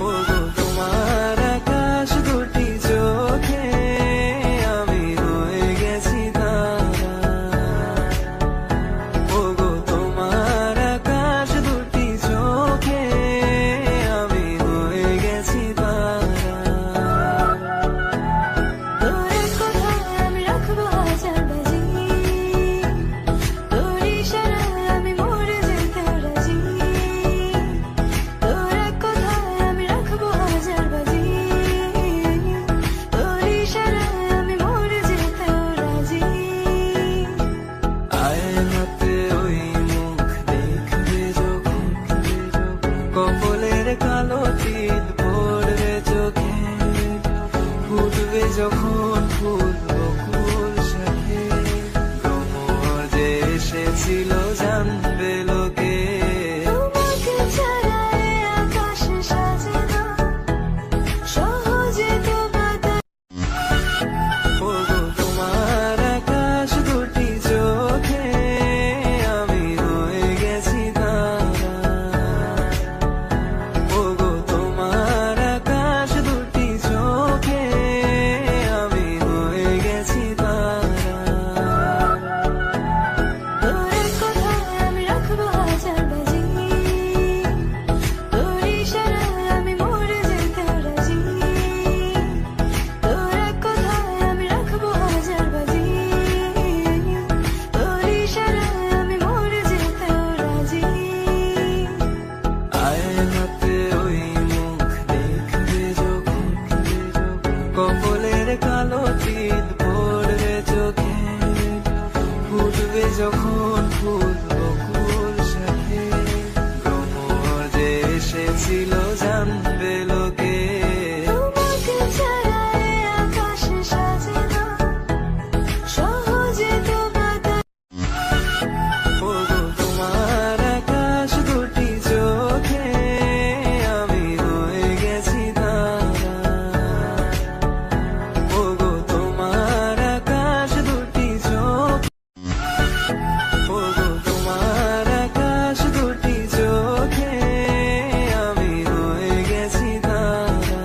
ওগো তোমার আকাশ দুটি চোখে আমি রয়ে গেছি তারা। ওগো তোমার আকাশ দুটি চোখে আমি রয়ে গেছি তারা। তোর কথায় আমি রাখবো হাজার বাজি, তোর ইশারায় আমি মরে যেতে রাজি। তোর কথায় আমি রাখবো হাজার বাজি, তোর ইশারায় আমি মরে যেতে রাজি। আয়নাতে ওই মুখ দেখবে যখন, কপালের কালো তিল পড়বে চোখে, ফুটবে যখন ফুল বকুল শাখে, ভ্রমর যে এসেছিল জানবে লোকে। তোমাকে ছাড়া এ আকাশ সাজে না, সহজে তো বাতাস। ওগো তোমার আকাশ দুটি চোখে আমি রয়ে গেছি তারা। ওগো তোমার আকাশ দুটি চোখে আমি রয়ে গেছি তারা। তোর কথায় আমি রাখবো হাজার বাজি, তোর ইশারায় আমি মরে যেতে রাজি। তোর কথায় আমি রাখবো হাজার বাজি, তোর ইশারায় আমি মরে যেতে রাজি। আয়নাতে ওই মুখ দেখবে যখন, কপালের কালো তিল পড়বে চোখে, ফুটবে যখন ফুল বকুল শাখে, ভ্রমর যে এসেছিল জানবে লোকে। তোমাকে ছাড়া এ আকাশ সাজে না, সহজে তো বাতাস। ওগো তোমার আকাশ দুটি চোখে আমি রয়ে গেছি তারা। ওগো তোমার আকাশ দুটি চোখ, ওগো তোমার আকাশ দুটি চোখে আমি রয়ে গেছি তারা।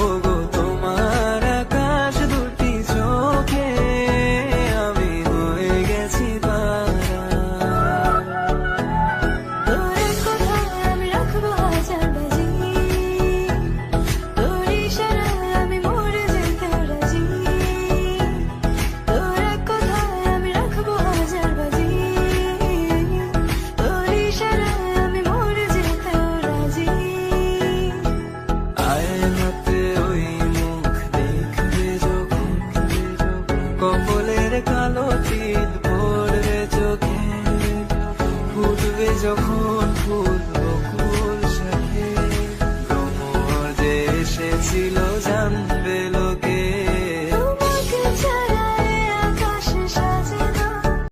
ওগো তোমার আকাশ দুটি চোখে আমি রয়ে গেছি তারা। তোর কথায় আমি রাখবো হাজার বাজি, তোর ইশারায় আমি মরে যেতে রাজি। তোর কথায় আমি রাখবো হাজার বাজি, তোর ইশারায় আমি মরে যেতে রাজি। আয়নাতে ওই মুখ দেখবে যখন, কপালের কালো তিল পড়বে চোখে, ফুটবে যখন ফুল বকুল শাখে, ভ্রমর যে এসেছিল